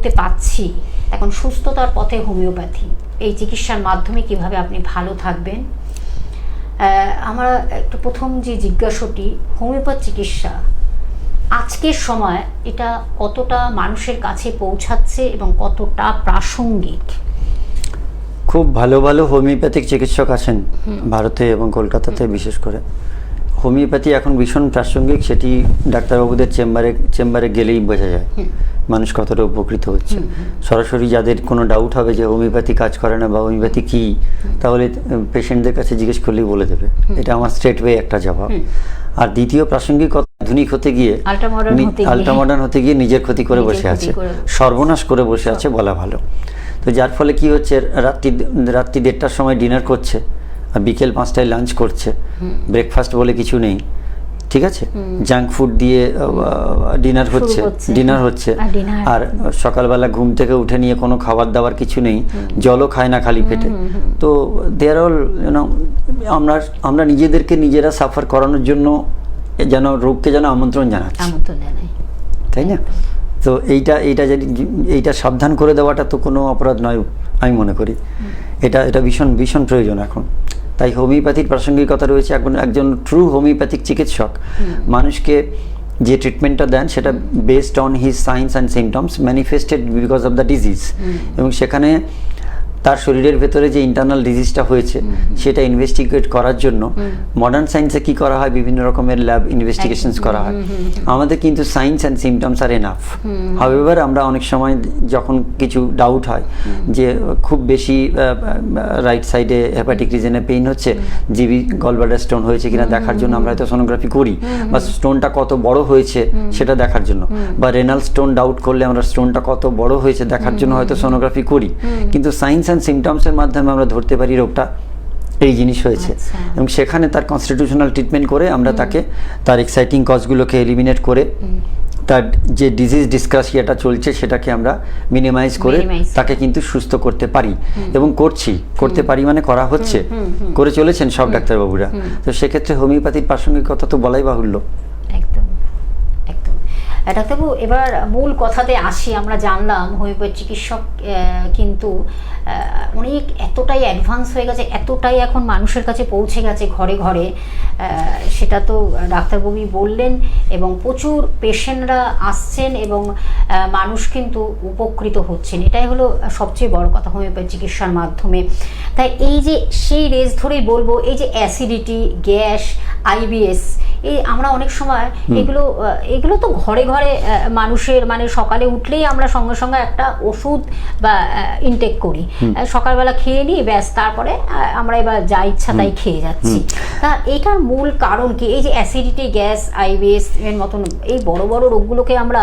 করতে পারছি, এখন সুস্থতার পথে হোমিওপ্যাথি, এই চিকিৎসার মাধ্যমে কিভাবে আপনি ভালো থাকবেন। আমরা একটু প্রথম যে জিজ্ঞাসাটি, হোমিওপ্যাথি চিকিৎসা আজকের সময় এটা কতটা মানুষের কাছে পৌঁছাচ্ছে এবং কতটা প্রাসঙ্গিক? খুব ভালো ভালো হোমিওপ্যাথিক চিকিৎসক আছেন ভারতে এবং কলকাতাতে বিশেষ করে। হোমিওপ্যাথি এখন ভীষণ প্রাসঙ্গিক, সেটি ডাক্তারবাবুদের চেম্বারে গেলেই বোঝা যায় মানুষ কতটা উপকৃত হচ্ছে। সরাসরি যাদের কোনো ডাউট হবে যে হোমিওপ্যাথি কাজ করে না বা হোমিওপ্যাথি কী, তাহলে পেশেন্টদের কাছে জিজ্ঞেস করলেই বলে দেবে। এটা আমার স্ট্রেট ওয়ে একটা জবাব। আর দ্বিতীয় প্রাসঙ্গিক, আধুনিক হতে গিয়ে, আল্ট্রা মডার্ন হতে গিয়ে নিজের ক্ষতি করে বসে আছে, সর্বনাশ করে বসে আছে বলা ভালো। তো যার ফলে কি হচ্ছে, রাত্রি 1:30টার সময় ডিনার করছে আর বিকেল 5টায় লাঞ্চ করছে, ব্রেকফাস্ট বলে কিছু নেই, ঠিক আছে, জাঙ্ক ফুড দিয়ে ডিনার হচ্ছে, আর সকালবেলা ঘুম থেকে উঠে নিয়ে কোনো খাবার দাবার কিছু নেই, জলও খায় না খালি পেটে। তো দেয়ার অল আমরা নিজেদেরকে নিজেরা সাফার করানোর জন্য যেন রোগকে যেন আমন্ত্রণ জানাচ্ছি, তাই না? তো এইটা সাবধান করে দেওয়াটা তো কোনো অপরাধ নয় আমি মনে করি। এটা ভীষণ ভীষণ প্রয়োজন এখন। তাই হোমিওপ্যাথির প্রাসঙ্গিকতা রয়েছে। একজন ট্রু হোমিওপ্যাথিক চিকিৎসক মানুষকে যে ট্রিটমেন্টটা দেন সেটা based on his science and symptoms manifested because of the disease, এবং সেখানে তার শরীরের ভেতরে যে ইন্টারনাল ডিজিজটা হয়েছে সেটা ইনভেস্টিগেট করার জন্য মডার্ন সায়েন্সে কি করা হয়, বিভিন্ন রকমের ল্যাব ইনভেস্টিগেশনস করা হয়। আমাদের কিন্তু science and symptoms R enough. However আমরা অনেক সময় যখন কিছু ডাউট হয় যে খুব বেশি রাইট সাইডে হেপাটিক রিজনে পেইন হচ্ছে, জিবি গলব্লাডার স্টোন হয়েছে কিনা দেখার জন্য আমরা হয়তো সোনোগ্রাফি করি, বা স্টোনটা কত বড় হয়েছে সেটা দেখার জন্য, বা রেনাল স্টোন ডাউট করলে আমরা স্টোনটা কত বড় হয়েছে দেখার জন্য হয়তো সোনোগ্রাফি করি। কিন্তু সাইন্স অ্যান্ড সিমটমসের মাধ্যমে আমরা ধরতে পারি রোগটা এই জিনিস হয়েছে, এবং সেখানে তার কনস্টিটিউশনাল ট্রিটমেন্ট করে আমরা তাকে তার এক্সাইটিং কজগুলোকে এলিমিনেট করে তার যে ডিজিজ ডিসক্রাসিয়াটা চলছে সেটাকে আমরা মিনিমাইজ করে তাকে কিন্তু সুস্থ করতে পারি, এবং করতে পারি মানে করা হচ্ছে, করে চলেছেন সব ডাক্তারবাবুরা। তো সেক্ষেত্রে হোমিওপ্যাথির প্রাসঙ্গিকতা তো বলাই বাহুল্য। একদম একদম। ডাক্তারবাবু, এবার মূল কথাতে আসি। আমরা জানলাম হোমিওপ্যাথি চিকিৎসক কিন্তু অনেক এতটাই অ্যাডভান্স হয়ে গেছে, এতটাই এখন মানুষের কাছে পৌঁছে গেছে ঘরে ঘরে, সেটা তো ডাক্তারবাবুই বললেন, এবং প্রচুর পেশেন্টরা আসছেন এবং মানুষ কিন্তু উপকৃত হচ্ছেন। এটাই হলো সবচেয়ে বড় কথা হোমিওপ্যাথি চিকিৎসার মাধ্যমে। তাই এই যে সেই রেস ধরেই বলবো, এই যে অ্যাসিডিটি, গ্যাস, আইবিএস, এই আমরা অনেক সময় এগুলো তো ঘরে ঘরে মানুষের, মানে সকালে উঠলেই আমরা সঙ্গে সঙ্গে একটা ওষুধ বা ইনটেক করি, সকালবেলা খেয়ে নিই, ব্যাস, তারপরে আমরা এবার যা ইচ্ছা তাই খেয়ে যাচ্ছি। তা এটার মূল কারণ কি? এই যে অ্যাসিডিটি, গ্যাস, আইবিএস এর মতন এই বড় বড় রোগগুলোকে আমরা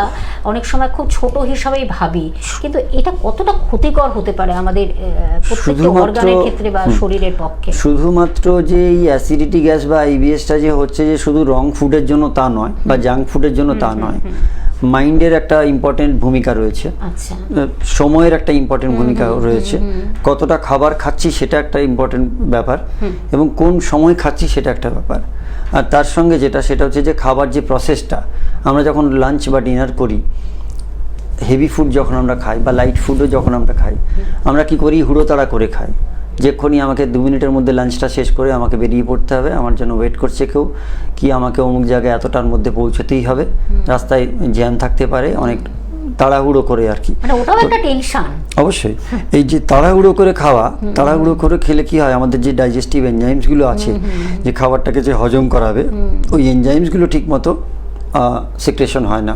অনেক সময় খুব ছোট হিসাবেই ভাবি, কিন্তু এটা কতটা ক্ষতিকর হতে পারে আমাদের প্রত্যেকটা অর্গানের ক্ষেত্রে বা শরীরের পক্ষে? শুধুমাত্র যে এই অ্যাসিডিটি, গ্যাস বা আইবিএসটা যে হচ্ছে যে শুধু রং ফুডের জন্য তা নয়, বা জাঙ্ক ফুডের জন্য তা নয়। মাইন্ডের একটা ইম্পর্টেন্ট ভূমিকা রয়েছে, সময়ের একটা ইম্পর্টেন্ট ভূমিকা রয়েছে, কতটা খাবার খাচ্ছি সেটা একটা ইম্পর্টেন্ট ব্যাপার, এবং কোন সময় খাচ্ছি সেটা একটা ব্যাপার। আর তার সঙ্গে সেটা হচ্ছে যে খাবার যে প্রসেসটা, আমরা যখন লাঞ্চ বা ডিনার করি, হেভি ফুড যখন আমরা খাই বা লাইট ফুডও যখন আমরা খাই, আমরা কি করি, হুড়োতাড়া করে খাই। যেক্ষুনি আমাকে 2 মিনিটের মধ্যে লাঞ্চটা শেষ করে আমাকে বেরিয়ে পড়তে হবে, আমার জন্য ওয়েট করছে কেউ, কি আমাকে অমুক জায়গায় এতটার মধ্যে পৌঁছতেই হবে, রাস্তায় জ্যাম থাকতে পারে, অনেক তাড়াহুড়ো করে আর কি। ওটাও একটা টেনশন। অবশ্যই এই যে তাড়াহুড়ো করে খাওয়া, তাড়াহুড়ো করে খেলে কি হয়, আমাদের যে ডাইজেস্টিভ এনজাইমসগুলো আছে যে খাবারটাকে যে হজম করাবে, ওই এনজাইমসগুলো ঠিক মতো সিক্রেশন হয় না।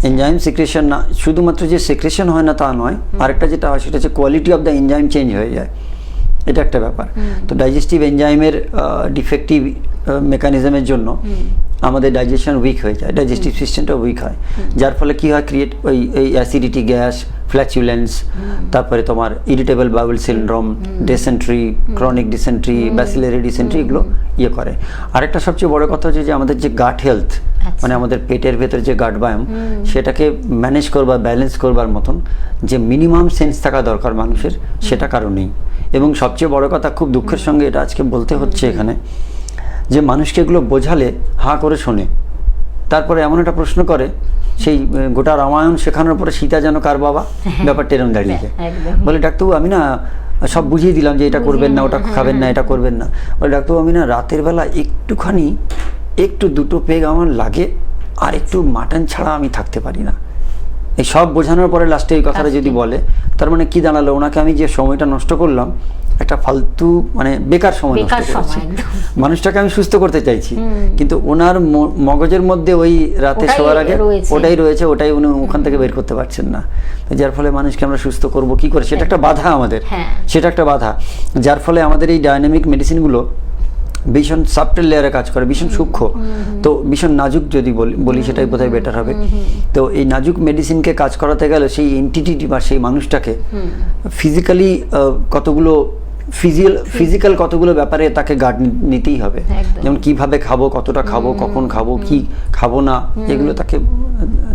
এনজাইম সিক্রেশন না, শুধুমাত্র যে সিক্রেশন হয় না তা নয়, আরেকটা যেটা হয় সেটা হচ্ছে quality of the enzyme change হয়ে যায়, এটা একটা ব্যাপার। তো ডাইজেস্টিভ এনজাইমের ডিফেক্টিভ মেকানিজমের জন্য আমাদের ডাইজেশন উইক হয়ে যায়, ডাইজেস্টিভ সিস্টেমটা উইক হয়, যার ফলে কি হয়, এই অ্যাসিডিটি, গ্যাস, ফ্ল্যাচুলেন্স, তারপরে তোমার irritable bowel syndrome, dysentery, chronic dysentery, bacillary dysentery, এগুলো করে। আরেকটা সবচেয়ে বড় কথা হচ্ছে যে আমাদের যে গাট হেলথ, মানে আমাদের পেটের ভেতরে যে গাট বায়োম, সেটাকে ম্যানেজ করবার, ব্যালেন্স করবার মতন যে মিনিমাম সেন্স থাকা দরকার মানুষের, সেটা কারো নেই। এবং সবচেয়ে বড় কথা, খুব দুঃখের সঙ্গে এটা আজকে বলতে হচ্ছে এখানে, যে মানুষকে এগুলো বোঝালে হাঁ করে শোনে, তারপরে এমন একটা প্রশ্ন করে সেই গোটা রামায়ণ শেখানোর পরে সীতা যেন কার বাবা, ব্যাপারটা এরকম দাঁড়িয়ে যায়। বলে ডাক্তারবাবু আমি না সব বুঝিয়ে দিলাম যে এটা করবেন না, ওটা খাবেন না, এটা করবেন না। বলে ডাক্তারবাবু আমি না রাতের বেলা একটুখানি একটু দুটো পেগ আমার লাগে, আর একটু মাটন ছাড়া আমি থাকতে পারি না। এই সব বোঝানোর পরে লাস্টে এই কথাটা যদি বলে, তার মানে কি দাঁড়ালো, ওনাকে আমি যে সময়টা নষ্ট করলাম একটা ফালতু মানে বেকার সময় নষ্ট করেছি। মানুষটাকে আমি সুস্থ করতে চাইছি, কিন্তু ওনার মগজের মধ্যে ওই রাতে শোয়ার আগে ওটাই রয়েছে, ওটাই উনি ওখান থেকে বের করতে পারছেন না। যার ফলে মানুষকে আমরা সুস্থ করব কি করে, সেটা একটা বাধা আমাদের, সেটা একটা বাধা। যার ফলে আমাদের এই ডায়নামিক মেডিসিনগুলো ভীষণ সাবটেল লেয়ারে কাজ করে, ভীষণ সূক্ষ্ম, তো ভীষণ নাজুক যদি বলি সেটাই বোধহয় বেটার হবে। তো এই নাজুক মেডিসিনকে কাজ করাতে গেলে সেই এন্টিটি বা সেই মানুষটাকে ফিজিক্যালি কতগুলো ফিজিক্যাল কতগুলো ব্যাপারে তাকে গার্ড নিতেই হবে। যেমন কিভাবে খাবো, কতটা খাবো, কখন খাবো, কি খাবো না, এগুলো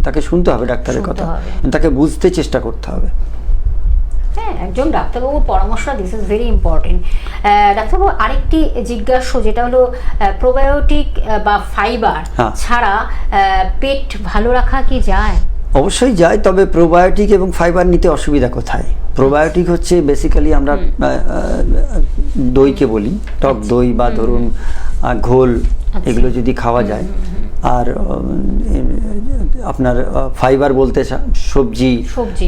তাকে শুনতে হবে ডাক্তারের কথা, তাকে বুঝতে চেষ্টা করতে হবে। হ্যাঁ, একজন ডাক্তারবাবুর পরামর্শ, দিস ইজ ভেরি ইম্পর্টেন্ট। ডাক্তারবাবু আরেকটি জিজ্ঞাসা, যেটা হলো প্রোবায়োটিক বা ফাইবার ছাড়া পেট ভালো রাখা কি যায়? অবশ্যই যায়, তবে প্রোবায়োটিক এবং ফাইবার নিতে অসুবিধা কোথায়? প্রোবায়োটিক হচ্ছে বেসিক্যালি আমরা দইকে বলি, টক দই বা ধরুন ঘোল, এগুলো যদি খাওয়া যায়। আর আপনার ফাইবার বলতে সবজি,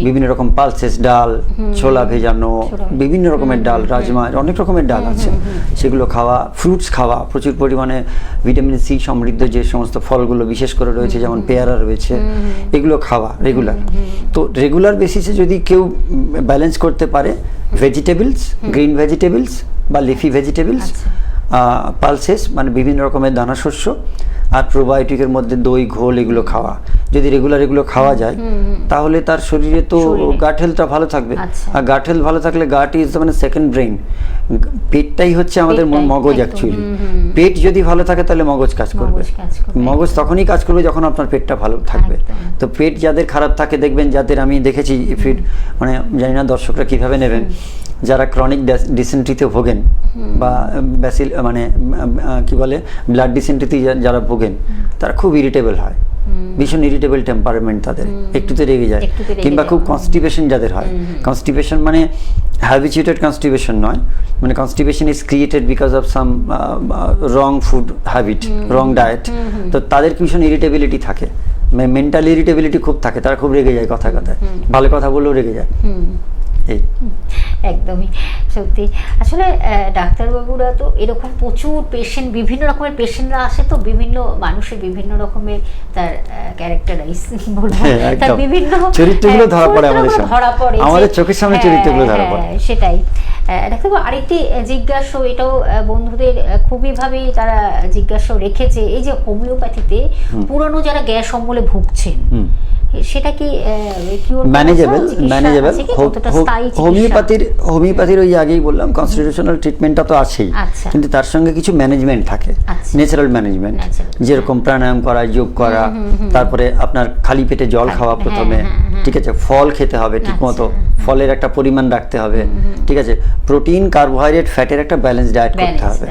বিভিন্ন রকম পালসেস, ডাল, ছোলা ভেজানো, বিভিন্ন রকমের ডাল, রাজমা, অনেক রকমের ডাল আছে, সেগুলো খাওয়া। ফ্রুটস খাওয়া, প্রচুর পরিমাণে ভিটামিন সি সমৃদ্ধ যে সমস্ত ফলগুলো বিশেষ করে রয়েছে, যেমন পেয়ারা রয়েছে, এগুলো খাওয়া রেগুলার। তো রেগুলার বেসিসে যদি কেউ ব্যালেন্স করতে পারে, ভেজিটেবলস, গ্রিন ভেজিটেবলস বা লিফি ভেজিটেবলস, পালসেস মানে বিভিন্ন রকমের দানা শস্য, আর প্রোবায়োটিকের মধ্যে দই, ঘোল, এগুলো খাওয়া, যদি রেগুলার এগুলো খাওয়া যায় তাহলে তার শরীরে তো গাট হেলথটা ভালো থাকবে। আর গাট হেলথ ভালো থাকলে, গাট ইজ মানে সেকেন্ড ব্রেইন, পেটটাই হচ্ছে আমাদের মগজ অ্যাকচুয়ালি। পেট যদি ভালো থাকে তাহলে মগজ কাজ করবে। মগজ তখনই কাজ করবে যখন আপনার পেটটা ভালো থাকবে। তো পেট যাদের খারাপ থাকে, দেখবেন যাদের, আমি দেখেছি ইফিট, মানে জানি না দর্শকরা কিভাবে নেবেন, যারা ক্রনিক ডিসেন্ট্রিতে ভোগেন বা ব্যাসিল মানে কি বলে ব্লাড ডিসেন্ট্রিতে যারা ভোগেন, তারা খুব ইরিটেবল হয়, ভীষণ ইরিটেবল টেম্পারমেন্ট তাদের, একটুতে রেগে যায়। কিংবা খুব কনস্টিপেশন যাদের হয়, কনস্টিপেশন মানে হ্যাবিচুয়েটেড কনস্টিপেশন নয়, মানে constipation is created because of some wrong food habit, wrong diet, তো তাদের ভীষণ ইরিটেবিলিটি থাকে, মেন্টাল ইরিটেবিলিটি খুব থাকে, তারা খুব রেগে যায় কথায় কথায়, ভালো কথা বললেও রেগে যায়। একদমই সত্যি। আসলে ডাক্তারবাবুরা তো এরকম প্রচুর পেশেন্ট, বিভিন্ন রকমের পেশেন্টরা আসে, তো বিভিন্ন মানুষের বিভিন্ন রকমের তার ক্যারেক্টারাইজ বলবো, তার বিভিন্ন চরিত্রগুলো ধরা পড়ে আমাদের চোখের সামনে, চরিত্রগুলো ধরা পড়ে। সেটাই ডাক্তারবাবু, আরেকটি জিজ্ঞাসা, এটাও বন্ধুদের খুবই ভাবে তারা জিজ্ঞাসা রেখেছে, এই যে হোমিওপ্যাথিতে পুরনো যারা গ্যাস অম্বলে ভুগছেন, সেটা কি ম্যানেজেবল? হোমিওপ্যাথির ওই আগেই বললাম কনস্টিটিউশনাল ট্রিটমেন্টটা তো আছেই, কিন্তু তার সঙ্গে কিছু ম্যানেজমেন্ট থাকে, ন্যাচারাল ম্যানেজমেন্ট, যেরকম প্রাণায়াম করা, যোগ করা, তারপরে আপনার খালি পেটে জল খাওয়া প্রথমে, ঠিক আছে, ফল খেতে হবে ঠিক মতো, ফলের একটা পরিমাণ রাখতে হবে, ঠিক আছে, প্রোটিন, কার্বোহাইড্রেট, ফ্যাটের একটা ব্যালেন্স ডায়েট করতে হবে,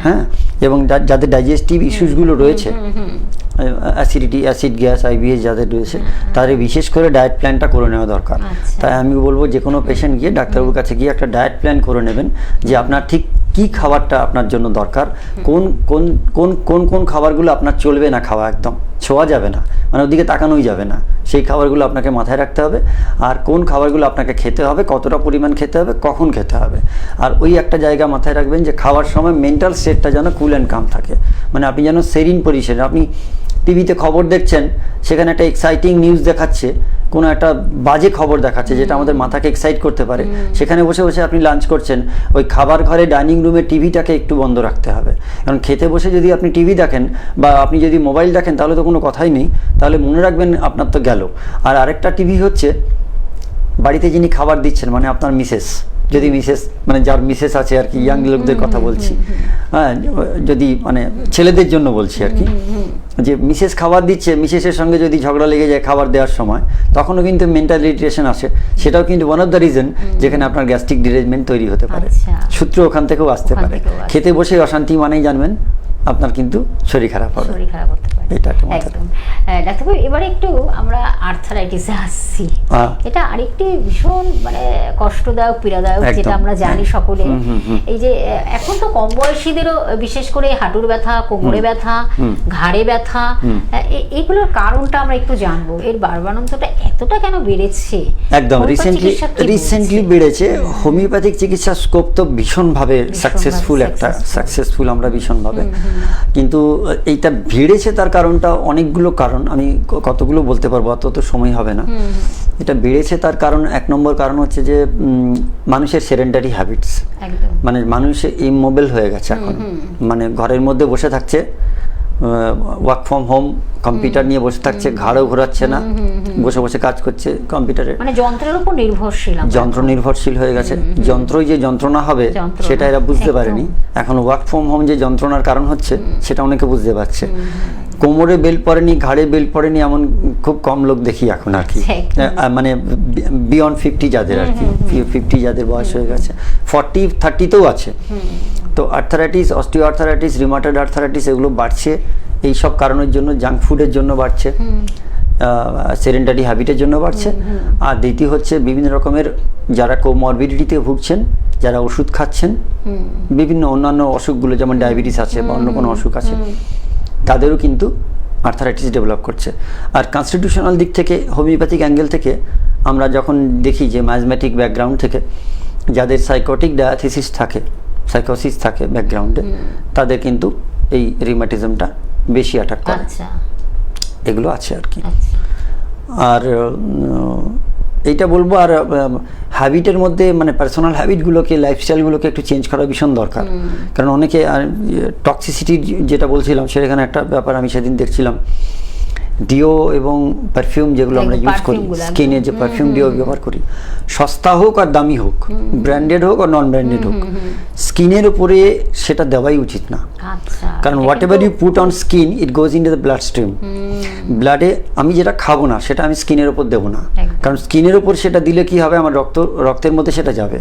হ্যাঁ, এবং যাদের ডাইজেস্টিভ ইস্যুসগুলো রয়েছে, অ্যাসিডিটি, অ্যাসিড গ্যাস, আইবিএস যাদের রয়েছে, তাদের বিশেষ করে ডায়েট প্ল্যানটা করে নেওয়া দরকার। তাই আমি বলবো যে কোনো পেশেন্ট গিয়ে ডাক্তারবাবুর কাছে গিয়ে একটা ডায়েট প্ল্যান করে নেবেন, যে আপনার ঠিক কি খাবারটা আপনার জন্য দরকার, কোন কোন কোন কোন কোন খাবারগুলো আপনার চলবে না, খাওয়া একদম ছোঁয়া যাবে না, মানে ওদিকে তাকানোই যাবে না, সেই খাবারগুলো আপনাকে মাথায় রাখতে হবে। আর কোন খাবারগুলো আপনাকে খেতে হবে, কতটা পরিমাণ খেতে হবে, কখন খেতে হবে। আর ওই একটা জায়গা মাথায় রাখবেন যে খাওয়ার সময় মেন্টাল স্টেটটা যেন কুল অ্যান্ড কাম থাকে, মানে আপনি যেন সেরিন পজিশন, আপনি টিভিতে খবর দেখছেন, সেখানে একটা এক্সাইটিং নিউজ দেখাচ্ছে, কোনো একটা বাজে খবর দেখাচ্ছে যেটা আমাদের মাথাকে এক্সাইট করতে পারে, সেখানে বসে বসে আপনি লাঞ্চ করছেন, ওই খাবার ঘরে ডাইনিং রুমে টিভিটাকে একটু বন্ধ রাখতে হবে। কারণ খেতে বসে যদি আপনি টিভি দেখেন বা আপনি যদি মোবাইল দেখেন, তাহলে তো কোনো কথাই নেই, তাহলে মনে রাখবেন আপনার তো গেল। আর আরেকটা টিভি হচ্ছে, বাড়িতে যিনি খাবার দিচ্ছেন, মানে আপনার মিসেস, যদি মিসেস মানে যার মিসেস আছে আর কি, ইয়াং লোকদের কথা বলছি, হ্যাঁ, যদি মানে ছেলেদের জন্য বলছি আর কি, যে মিসেস খাবার দিচ্ছে, মিসেসের সঙ্গে যদি ঝগড়া লেগে যায় খাবার দেওয়ার সময়, তখনও কিন্তু মেন্টাল ইরিটেশন আসে, সেটাও কিন্তু ওয়ান অফ দ্য রিজন যেখানে আপনার গ্যাস্ট্রিক ডিরেজমেন্ট তৈরি হতে পারে, সূত্র ওখান থেকেও আসতে পারে। খেতে বসে অশান্তি মানেই জানবেন আপনার কিন্তু শরীর খারাপ হবে। এটা একটা মাথায় একদম। ডাক্তারবাবু এবারে একটু আমরা আর্থারাইটিসে আসছি। এটা আরেকটি ভীষণ মানে কষ্টদায়ক পীড়াদায়ক, একদম, যেটা আমরা জানি সকলে। হুম। এই যে এখন তো কম বয়সীদেরও বিশেষ করে হাঁটুর ব্যথা, কোমরে ব্যথা, ঘাড়ে ব্যথা, এইগুলোর কারণটা আমরা একটু জানবো। এর বাড়বাড়ন্তটা এতটা কেন বেড়েছে? একদম রিসেন্টলি বেড়েছে। হোমিওপ্যাথিক চিকিৎসার স্কোপ তো ভীষণভাবে সাকসেসফুল আমরা ভীষণভাবে, কিন্তু এইটা বেড়েছে তার কারণটা অনেকগুলো কারণ, আমি কতগুলো বলতে পারবো, অত তো সময় হবে না। এটা বেড়েছে তার কারণ, এক নম্বর কারণ হচ্ছে যে মানুষের সেডেন্টারি হ্যাবিটস, মানে মানুষ ইমোবাইল হয়ে গেছে এখন, মানে ঘরের মধ্যে বসে থাকছে, ওয়ার্ক ফ্রম হোম, কম্পিউটার নিয়ে বসে থাকছে, ঘাড়ও ঘোরাচ্ছে না, বসে বসে কাজ করছে কম্পিউটারে, মানে যন্ত্রের উপর নির্ভরশীল হয়ে গেছে। যন্ত্রই যে যন্ত্রণা হবে সেটা এরা বুঝতে পারেনি। এখন ওয়ার্ক ফ্রম হোম যে যন্ত্রণার কারণ হচ্ছে সেটা অনেকে বুঝতে পারছে। কোমরে বেল্ট পড়েনি, ঘাড়ে বেল্ট পড়েনি এমন খুব কম লোক দেখি এখন আর কি, মানে বিয়ন্ড 50 যাদের আর কি, 50 যাদের বয়স হয়ে গেছে, 40-30তেও আছে। তো arthritis, osteo arthritis, rheumatoid arthritis এগুলো বাড়ছে এই সব কারণের জন্য। জাঙ্ক ফুডের জন্য বাড়ছে, সেডেন্টারি হ্যাবিটের জন্য বাড়ছে। আর দ্বিতীয় হচ্ছে বিভিন্ন রকমের যারা কোমরবিডিটিতে ভুগছেন, যারা ওষুধ খাচ্ছেন, বিভিন্ন অন্যান্য অসুখগুলো যেমন ডায়াবেটিস আছে বা অন্য কোনো অসুখ আছে, তাদেরও কিন্তু আর্থারাইটিস ডেভেলপ করছে। আর কনস্টিটিউশনাল দিক থেকে, হোমিওপ্যাথিক অ্যাঙ্গেল থেকে আমরা যখন দেখি যে ম্যাজমেটিক ব্যাকগ্রাউন্ড থেকে যাদের সাইকোটিক ডায়াথিসিস থাকে, সাইকোসিস থাকে ব্যাকগ্রাউন্ডে, তাদের কিন্তু এই রিউমাটিজমটা বেশি অ্যাটাক করে। এগুলো আছে আর কি। আর এইটা বলবো, আর হ্যাবিটের মধ্যে মানে পার্সোনাল হ্যাবিটগুলোকে, লাইফস্টাইলগুলোকে একটু চেঞ্জ করা ভীষণ দরকার। কারণ অনেকে টক্সিসিটি যেটা বলছিলাম, সেখানে একটা ব্যাপার আমি সেদিন দেখছিলাম, ডিও এবং পারফিউম যেগুলো আমরা ইউজ করি, স্কিনে যে পারফিউম ডিও ব্যবহার করি, সস্তা হোক আর দামি হোক, ব্র্যান্ডেড হোক আর নন ব্র্যান্ডেড হোক, স্কিনের উপরে সেটা দেওয়াই উচিত না। কারণ whatever you put on skin, it goes in to the blood stream. ব্লাডে আমি যেটা খাবো না সেটা আমি স্কিনের উপর দেবো না, কারণ স্কিনের উপর সেটা দিলে কি হবে, আমার রক্তের মধ্যে সেটা যাবে,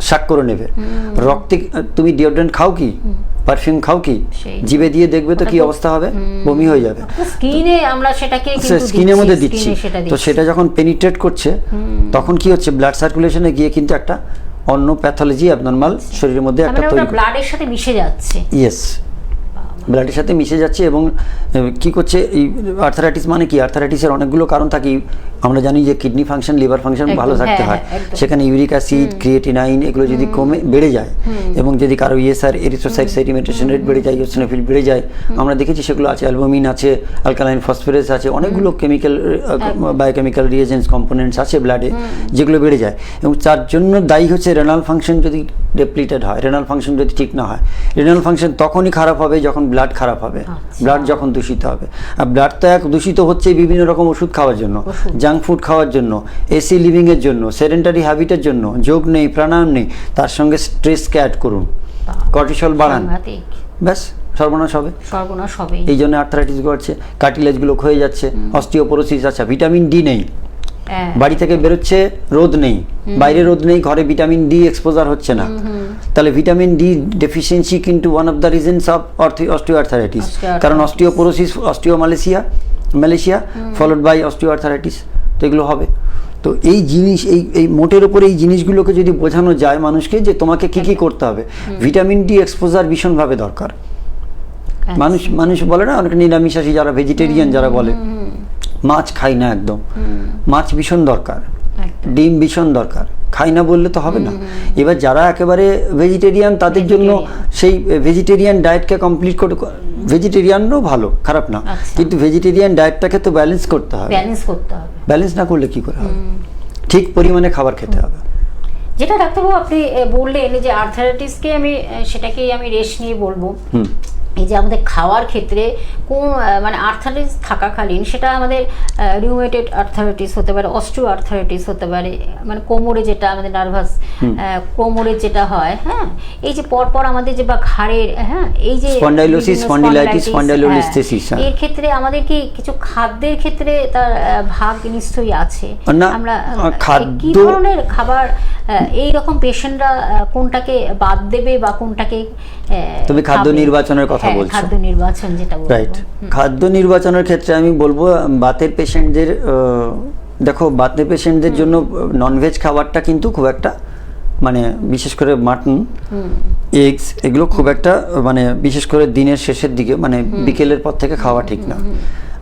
শাক করে নেবে রক্তে। তুমি ডিওড্রেন্ট খাও কি, পারফিউম খাও কি, জিভে দিয়ে দেখবে তো কি অবস্থা হবে, বমি হয়ে যাবে। স্কিনের মধ্যে দিচ্ছি, তো সেটা যখন পেনিট্রেট করছে তখন কি হচ্ছে, ব্লাড সার্কুলেশনে গিয়ে কিন্তু একটা অন্য প্যাথোলজি অ্যাবনরমাল শরীরের মধ্যে একটা তৈরি, ব্লাডের সাথে মিশে যাচ্ছে। ইয়েস, ব্লাডের সাথে মিশে যাচ্ছে। এবং কি করছে, এই আর্থারাইটিস মানে কি, আর্থারাইটিসের অনেকগুলো কারণ থাকে। আমরা জানি যে কিডনি ফাংশন, লিভার ফাংশন ভালো থাকতে হয়, সেখানে ইউরিক অ্যাসিড, ক্রিয়েটিনাইন এগুলো যদি বেড়ে যায়, এবং যদি কারো ইএসআর, এরিথ্রোসাইট সেডিমেন্টেশন রেট বেড়ে যায়, ইওসিনোফিল বেড়ে যায়, আমরা দেখেছি সেগুলো আছে, অ্যালবুমিন আছে, অ্যালকালাইন ফসফরাস আছে, অনেকগুলো কেমিক্যাল, বায়োকেমিক্যাল রিয়েজেন্টস, কম্পোনেন্টস আছে ব্লাডে, যেগুলো বেড়ে যায়। এবং তার জন্য দায়ী হচ্ছে রেনাল ফাংশন যদি ডেপ্লিটেড হয়, রেনাল ফাংশন যদি ঠিক না হয়। রেনাল ফাংশন তখনই খারাপ হবে যখন ব্লাড খারাপ হবে, ব্লাড যখন দূষিত হবে। আর ব্লাড তো দূষিত হচ্ছে বিভিন্ন রকম ওষুধ খাওয়ার জন্য, জাঙ্ক ফুড খাওয়ার জন্য, এসি লিভিংয়ের জন্য, সেডেন্টারি হ্যাবিটের জন্য, যোগ নেই, প্রাণায়াম নেই, তার সঙ্গে স্ট্রেসকে অ্যাড করুন, কর্টিসল বাড়ান, ব্যাস সর্বনাশ হবে। এই জন্য আর্থারাইটিস ঘটছে, কার্টিলেজগুলো ক্ষয়ে যাচ্ছে, অস্টিওপোরোসিস আছে, ভিটামিন ডি নেই, বাড়ি থেকে বেরোচ্ছে রোদ নেই, বাইরে রোদ নেই, ঘরে ভিটামিন ডি এক্সপোজার হচ্ছে না, তাহলে ভিটামিন ডি ডেফিসিয়েন্সি কিন্তু one of the reasons of osteoarthritis. কারণ অস্টিওপোরোসিস, অস্টিওমালেশিয়া ফলোড বাই অস্টিওআর্থারাইটিস, তো এগুলো হবে। তো এই জিনিস, এই মোটের উপরে এই জিনিসগুলোকে যদি বোঝানো যায় মানুষকে যে তোমাকে কি কি করতে হবে, ভিটামিন ডি এক্সপোজার ভীষণভাবে দরকার। মানুষ বলে না, অনেক নিরামিষাশী যারা, ভেজিটেরিয়ান যারা বলে মাছ খাই না, একদম মাছ ভীষণ দরকার, ডিম ভীষণ দরকার, খাই না বললে তো হবে না। এবার যারা একেবারে ভেজিটেরিয়ান, তাদের জন্য সেই ভেজিটেরিয়ান ডায়েটকে কমপ্লিট করে, ভেজিটেরিয়ানও ভালো, খারাপ না, কিন্তু ভেজিটেরিয়ান ডায়েটটাকে তো ব্যালেন্স করতে হবে। ব্যালেন্স না করলে কি করে হবে, ঠিক পরিমাণে খাবার খেতে হবে। যেটা ডাক্তারবাবু আপনি বললেন যে আর্থারাইটিসকে সেটাকেই আমি রেস্ট নিয়ে বলবো। এই যে আমাদের খাওয়ার ক্ষেত্রে কোন মানে আর্থারাইটিস থাকাকালীন, সেটা আমাদের রিউমেটেড আর্থারাইটিস হতে পারে, অস্টিও আর্থারাইটিস হতে পারে, মানে কোমরে যেটা আমাদের নার্ভাস, কোমরে যেটা হয়, হ্যাঁ, এই যে পরপর আমাদের যে বা ঘাড়ের, হ্যাঁ, এই যে স্পন্ডাইলোসিস, স্পন্ডিলাইটিস, স্পন্ডাইলোলিস্থেসিস, এর ক্ষেত্রে আমাদের কি কিছু খাদ্যের ক্ষেত্রে তার ভাগ নিশ্চয়ই আছে। আমরা কি ধরনের খাবার এই রকম পেশেন্টরা কোনটাকে বাদ দেবে বা কোনটাকে, তুমি খাদ্য নির্বাচনের কথা কথা বলছো, খাদ্য নির্বাচন যেটা বলবো। রাইট। খাদ্য নির্বাচনের ক্ষেত্রে আমি বলবো বাতের পেশেন্টদের, দেখো বাতের পেশেন্টদের জন্য ননভেজ খাবারটা কিন্তু খুব একটা, মানে বিশেষ করে মাটন, এগস, এগুলো খুব একটা, মানে বিশেষ করে দিনের শেষের দিকে, মানে বিকেলের পর থেকে খাওয়া ঠিক না।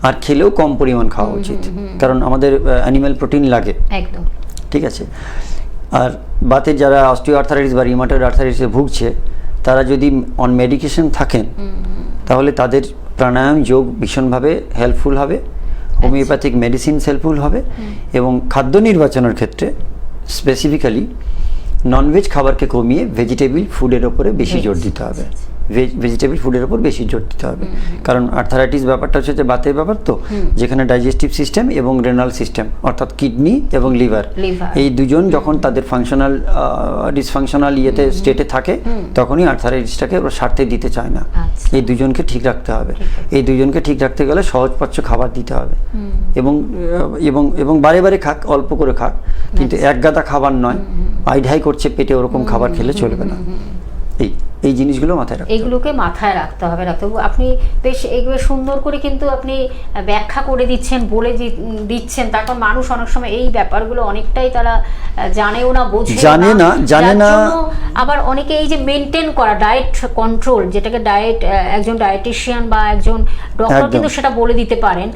আর খেলেও কম পরিমাণ খাওয়া উচিত, কারণ আমাদের অ্যানিম্যাল প্রোটিন লাগে, একদম ঠিক আছে। আর বাতের যারা অস্টিও আর্থারাইটিস বা রিউমাটয়েড আর্থারাইটিসে ভুগছে, তারা যদি অন মেডিকেশন থাকেন তাহলে তাদের প্রাণায়াম, যোগ ভীষণভাবে হেল্পফুল হবে, হোমিওপ্যাথিক মেডিসিন হেল্পফুল হবে। এবং খাদ্য নির্বাচনের ক্ষেত্রে স্পেসিফিক্যালি ননভেজ খাবারকে কমিয়ে ভেজিটেবল ফুডের ওপরে বেশি জোর দিতে হবে, ভেজিটেবল ফুডের ওপর বেশি জোর দিতে হবে। কারণ আর্থারাইটিস ব্যাপারটা হচ্ছে যে বাতের ব্যাপার, তো যেখানে ডাইজেস্টিভ সিস্টেম এবং রেনাল সিস্টেম অর্থাৎ কিডনি এবং লিভার, এই দুজন যখন তাদের ফাংশনাল ডিসফাংশনাল ইয়েতে স্টেটে থাকে, তখনই আর্থারাইটিসটাকে ওরা সারতে দিতে চায় না। এই দুজনকে ঠিক রাখতে হবে। এই দুজনকে ঠিক রাখতে গেলে সহজপাচ্য খাবার দিতে হবে, এবং এবং এবং বারে বারে খাক, অল্প করে খাক, কিন্তু এক গাদা খাবার নয়, আইঢাই করছে পেটে, ওরকম খাবার খেলে চলবে না। এই জিনিসগুলো মাথায় রাখতে হবে, এগুলোকে মাথায় রাখতে হবে ডাক্তারবাবু। আপনি বেশ এগুলো সুন্দর করে কিন্তু আপনি ব্যাখ্যা করে দিচ্ছেন, বলে দিচ্ছেন। তারপর মানুষ অনেক সময় এই ব্যাপারগুলো অনেকটাই তারা জানেও না, জানে না। আবার অনেকে এই যে মেনটেন করা ডায়েট কন্ট্রোল, যেটাকে ডায়েট, একজন ডায়েটিশিয়ান বা একজন ডক্টর কিন্তু সেটা বলে দিতে পারেন।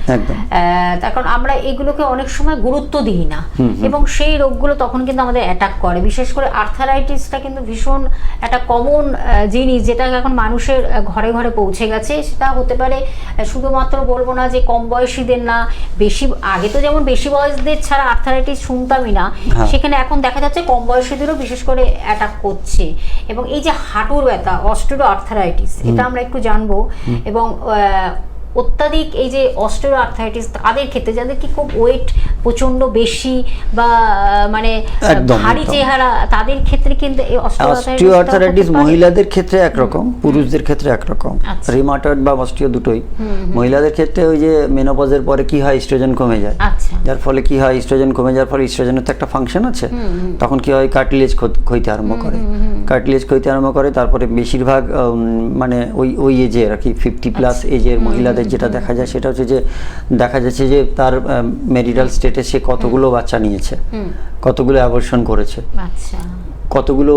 তার কারণ আমরা এগুলোকে অনেক সময় গুরুত্ব দিই না, এবং সেই রোগগুলো তখন কিন্তু আমাদের অ্যাটাক করে। বিশেষ করে আর্থারাইটিসটা কিন্তু ভীষণ একটা কমন জিনিস, যেটা এখন মানুষের ঘরে ঘরে পৌঁছে গেছে। সেটা হতে পারে শুধুমাত্র, বলবো না যে কম বয়সীদের না, বেশি, আগে তো যেমন বেশি বয়সদের ছাড়া আর্থারাইটিস শুনতামই না, সেখানে এখন দেখা যাচ্ছে কম বয়সীদেরও বিশেষ করে অ্যাটাক করছে। এবং এই যে হাঁটুর ব্যথা, অস্টিও আর্থারাইটিস, এটা আমরা একটু জানবো। এবং অত্যাধিক এই যে অস্টিও আর্থারাইটিস তাদের ক্ষেত্রে, যাদের কি খুব ওয়েট প্রচন্ড বেশি বা মানে ভারী চেহারা, তাদের ক্ষেত্রে কিন্তু এই অস্টিও আর্থারাইটিস মহিলাদের ক্ষেত্রে একরকম, পুরুষদের ক্ষেত্রে একরকম। রিউমাটয়েড বা অস্টিও দুটোই। মহিলাদের ক্ষেত্রে ওই যে মেনোপজের পরে কি হয়, ইস্ট্রোজেন কমে যায়, যার ফলে কি হয়, ইস্ট্রোজেন কমে যাওয়ার ফলে ইস্ট্রোজেনের তো একটা ফাংশন আছে, তখন কি হয়, কার্টিলেজ ক্ষইতে আরম্ভ করে, তারপরে বেশিরভাগ মানে ওই এজের আর কি 50+ এজের মহিলাদের যেটা দেখা যায়, সেটা হচ্ছে যে দেখা যাচ্ছে যে তার মেরিটাল স্টেটে সে কতগুলো বাচ্চা নিয়েছে, কতগুলো অ্যাবর্শন করেছে, কতগুলো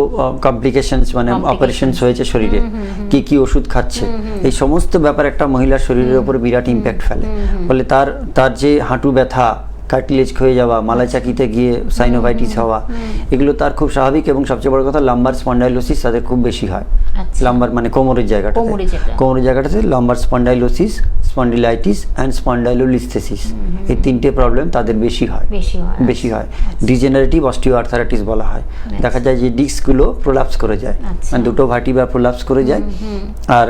কমপ্লিকেশনস মানে অপারেশনস হয়েছে শরীরে, কি কি ওষুধ খাচ্ছে, এই সমস্ত ব্যাপার একটা মহিলার শরীরের উপর বিরাট ইম্প্যাক্ট ফেলে। ফলে তার যে হাঁটু ব্যথা, কার্টিলেজ ক্ষয়ে যাওয়া, মালাচাকিতে গিয়ে সাইনোভাইটিস হওয়া, এগুলো তার খুব স্বাভাবিক। এবং সবচেয়ে বড় কথা, লাম্বার স্পন্ডাইলোসিস তাদের খুব বেশি হয়। লাম্বার মানে কোমরের জায়গাটাতে lumber spondylosis, spondylitis and spondylolisthesis, এই তিনটে প্রবলেম তাদের বেশি হয়। ডিজেনারেটিভ অস্টিও আর্থারাইটিস বলা হয়। দেখা যায় যে ডিস্কগুলো প্রোলাপস করে যায়, মানে দুটো ভার্টিব্রা প্রোলাপস করে যায়, আর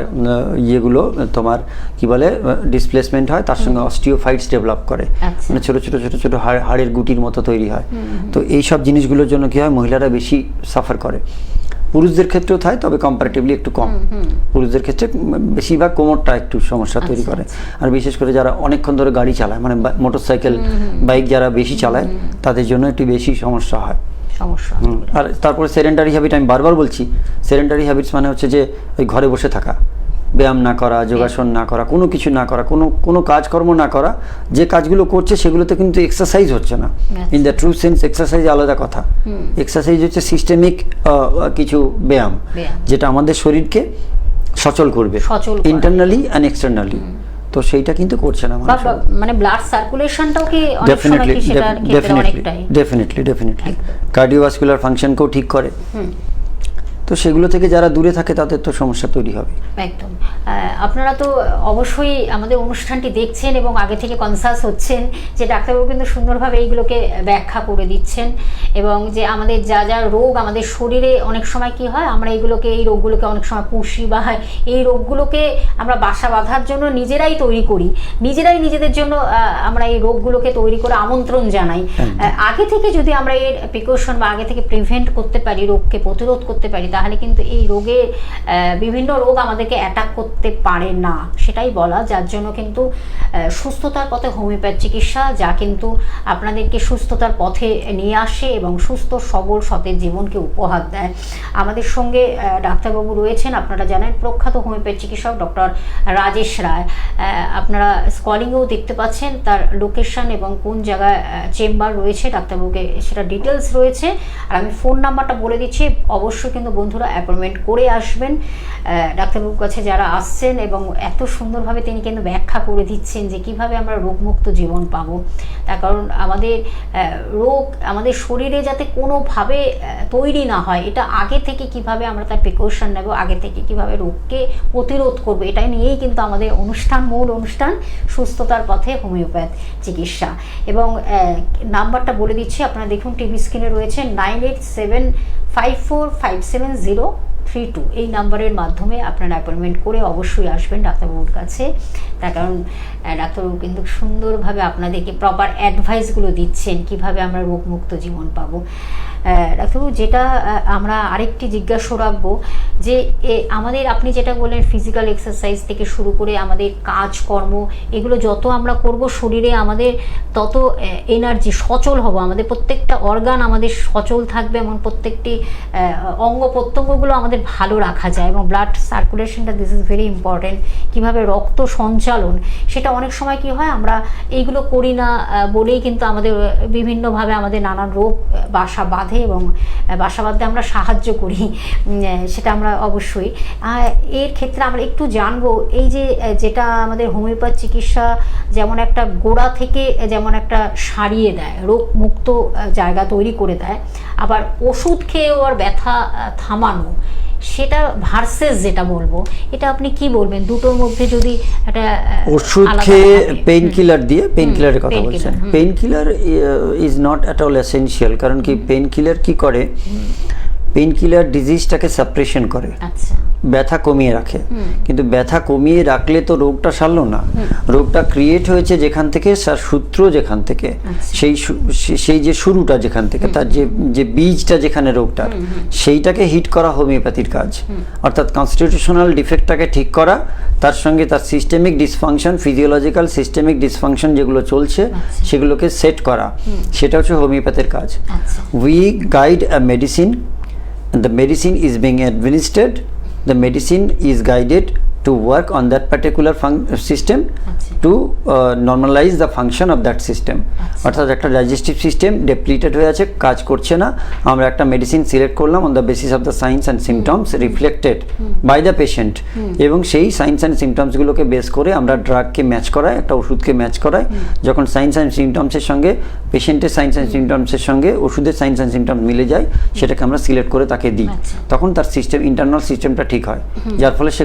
ইয়েগুলো তোমার কি বলে ডিসপ্লেসমেন্ট হয়, তার সঙ্গে অস্টিওফাইটস ডেভেলপ করে, মানে ছোট ছোট ছোট ছোট হাড়ের গুটির মতো তৈরি হয়। তো এই সব জিনিসগুলোর জন্য কি হয়, মহিলারা বেশি সাফার করে। পুরুষদের ক্ষেত্রেও থাকে, তবে কম্পারেটিভলি একটু কম। পুরুষদের ক্ষেত্রে বেশিরভাগ কোমরটা একটু সমস্যা তৈরি করে। আর বিশেষ করে যারা অনেকক্ষণ ধরে গাড়ি চালায়, মানে মোটরসাইকেল, বাইক যারা বেশি চালায়, তাদের জন্য একটু বেশি সমস্যা হয়। আর তারপরে সেডেন্টারি হ্যাবিট, আমি বারবার বলছি, সেডেন্টারি হ্যাবিটস মানে হচ্ছে যে ওই ঘরে বসে থাকা, ব্যায়াম না করা, যোগাসন না করা, কোনো কিছু না করা, কোনো কাজকর্ম না করা। যে কাজগুলো করছে সেগুলোতে কিন্তু এক্সারসাইজ হচ্ছে না। In the true sense exercise আলাদা কথা। এক্সারসাইজ হচ্ছে সিস্টেমিক কিছু ব্যায়াম, যেটা আমাদের শরীরকে সচল করবে, ইন্টারনালি অ্যান্ড এক্সটার্নালি। তো সেইটা কিন্তু করছে না, মানে ব্লাড সার্কুলেশনটাও কি অনেক সময় কি সেটার ক্ষেত্রে অনেকটাই ডেফিনেটলি কার্ডিওভাস্কুলার ফাংশনকেও ঠিক করে। তো সেগুলো থেকে যারা দূরে থাকে তাদের তো সমস্যা তৈরি হবে। একদম। আপনারা তো অবশ্যই আমাদের অনুষ্ঠানটি দেখছেন এবং আগে থেকে কনসাস হচ্ছেন যে ডাক্তারবাবু কিন্তু সুন্দরভাবে এইগুলোকে ব্যাখ্যা করে দিচ্ছেন, এবং যে আমাদের যা যা রোগ আমাদের শরীরে অনেক সময় কি হয়, আমরা এই রোগগুলোকে অনেক সময় পুষি, বা এই রোগগুলোকে আমরা বাসা বাঁধার জন্য নিজেরাই তৈরি করি, নিজেরাই নিজেদের জন্য আমরা এই রোগগুলোকে তৈরি করে আমন্ত্রণ জানাই। আগে থেকে যদি আমরা এর প্রিকশন বা আগে থেকে প্রিভেন্ট করতে পারি, রোগকে প্রতিরোধ করতে পারি, তাহলে কিন্তু এই রোগের বিভিন্ন রোগ আমাদেরকে অ্যাটাক করতে পারে না, সেটাই বলা। যার জন্য কিন্তু সুস্থতার পথে হোমিওপ্যাথি চিকিৎসা, যা কিন্তু আপনাদেরকে সুস্থতার পথে নিয়ে আসে এবং সুস্থ সবল সতেজ জীবনকে উপহার দেয়। আমাদের সঙ্গে ডাক্তারবাবু রয়েছেন, আপনারা জানেন, প্রখ্যাত হোমিওপ্যাথি চিকিৎসক ডক্টর রাজেশ রায়। আপনারা স্কলিংয়েও দেখতে পাচ্ছেন তার লোকেশন এবং কোন জায়গায় চেম্বার রয়েছে ডাক্তারবাবুকে সেটা ডিটেলস রয়েছে। আর আমি ফোন নাম্বারটা বলে দিচ্ছি, অবশ্যই কিন্তু বন্ধুরা অ্যাপয়েন্টমেন্ট করে আসবেন ডাক্তারবাবুর কাছে যারা আসছেন, এবং এত সুন্দরভাবে তিনি কিন্তু ব্যাখ্যা করে দিচ্ছেন যে কিভাবে আমরা রোগমুক্ত জীবন পাবো। তার কারণ আমাদের রোগ আমাদের শরীরে যাতে কোনোভাবে তৈরি না হয়, এটা আগে থেকে কিভাবে আমরা তার প্রিকশন নেব, আগে থেকে কিভাবে রোগকে প্রতিরোধ করবো, এটাই নিয়েই কিন্তু আমাদের মূল অনুষ্ঠান সুস্থতার পথে হোমিওপ্যাথ চিকিৎসা। এবং নাম্বারটা বলে দিচ্ছি, আপনারা দেখুন টিভি স্ক্রিনে রয়েছে 9875457032, এই নাম্বারের মাধ্যমে আপনারা অ্যাপয়েন্টমেন্ট করে অবশ্যই আসবেন ডাক্তারবাবুর কাছে। তার কারণ ডাক্তারবাবু কিন্তু সুন্দরভাবে আপনাদেরকে প্রপার অ্যাডভাইসগুলো দিচ্ছেন কিভাবে আমরা রোগমুক্ত জীবন পাবো। ডাক্তারবাবু, যেটা আমরা আরেকটি জিজ্ঞাসা রাখবো যে আমাদের আপনি যেটা বললেন ফিজিক্যাল এক্সারসাইজ থেকে শুরু করে আমাদের কাজকর্ম, এগুলো যত আমরা করব শরীরে আমাদের তত এনার্জি সচল হব, আমাদের প্রত্যেকটা অর্গান আমাদের সচল থাকবে, এবং প্রত্যেকটি অঙ্গ প্রত্যঙ্গগুলো আমাদের ভালো রাখা যায়, এবং ব্লাড সার্কুলেশনটা দিস ইজ ভেরি ইম্পর্টেন্ট। কীভাবে রক্ত সঞ্চালন, সেটা অনেক সময় কি হয় আমরা এইগুলো করি না বলেই কিন্তু আমাদের বিভিন্নভাবে আমাদের নানান রোগ বাসা বাঁধে, এবং বাসা বাঁধতে আমরা সাহায্য করি, সেটা আমরা অবশ্যই। এর ক্ষেত্রে আমরা একটু জানবো এই যে যেটা আমাদের হোমিওপ্যাথি চিকিৎসা যেমন একটা গোড়া থেকে যেমন একটা সারিয়ে দেয়, রোগ মুক্ত জায়গা তৈরি করে দেয়, আবার ওষুধ খেয়েও আর ব্যথা থামানো, সেটা ভার্সেস যেটা বলবো, এটা আপনি কি বলবেন দুটোর মধ্যে? যদি একটা ওষুধ খেয়ে পেইন কিলার দিয়ে, পেইন কিলারের কথা বলছেন, pain killer is not at all essential. কারণ কি পেইন কিলার কি করে, পেইন কিলার ডিজিজটাকে সাপ্রেশন করে, আচ্ছা, ব্যথা কমিয়ে রাখে, কিন্তু ব্যথা কমিয়ে রাখলে তো রোগটা সারলো না। রোগটা ক্রিয়েট হয়েছে যেখান থেকে, তার সূত্র যেখান থেকে, সেই যে শুরুটা যেখান থেকে, তার যে বীজটা যেখানে রোগটার, সেইটাকে হিট করা হোমিওপ্যাথির কাজ। অর্থাৎ কনস্টিটিউশনাল ডিফেক্টটাকে ঠিক করা, তার সঙ্গে তার systemic dysfunction, physiological systemic dysfunction যেগুলো চলছে সেগুলোকে সেট করা, সেটা হচ্ছে হোমিওপ্যাথির কাজ। We guide a medicine, the medicine is being administered, the medicine is guided to work on that particular system to normalize the function of that system. অর্থাৎ একটা digestive system ডেপ্লিটেড হয়ে আছে, কাজ করছে না, আমরা একটা মেডিসিন সিলেক্ট করলাম on the basis of the signs and symptoms reflected by the patient, এবং সেই সাইন্স অ্যান্ড সিমটমসগুলোকে বেস করে আমরা ড্রাগকে ম্যাচ করাই, একটা ওষুধকে ম্যাচ করাই। যখন সাইন্স অ্যান্ড সিমটমসের সঙ্গে, পেশেন্টের সাইন্স অ্যান্ড সিমটমসের সঙ্গে ওষুধের সাইন্স অ্যান্ড সিমটমস মিলে যায়, সেটাকে আমরা সিলেক্ট করে তাকে দিই, তখন তার সিস্টেম, ইন্টারনাল সিস্টেমটা ঠিক হয়, যার ফলে সে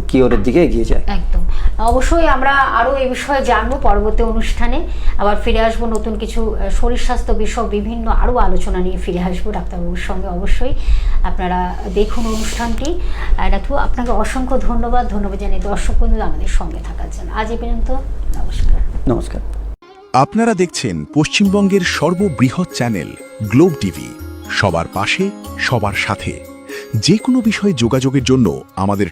কিওরের দিকে এগিয়ে যায়। একদম, অবশ্যই আমরা আরও এই বিষয়ে জানবো পরবর্তী অনুষ্ঠানে। আবার ফিরে আসবো নতুন কিছু শরীর স্বাস্থ্য বিষয়ক বিভিন্ন আরও আলোচনা নিয়ে ফিরে আসবো ডাক্তারবাবুর সঙ্গে। অবশ্যই আপনারা দেখুন অনুষ্ঠানটি। ডাক্তারবাবু, আপনাকে অসংখ্য ধন্যবাদ জানাই দর্শক বন্ধুরা আমাদের সঙ্গে থাকার জন্য। আজ এই পর্যন্ত, নমস্কার। নমস্কার। আপনারা দেখছেন পশ্চিমবঙ্গের সর্ববৃহৎ চ্যানেল গ্লোব টিভি, সবার পাশে, সবার সাথে। যে কোনো বিষয়ে যোগাযোগের জন্য আমাদের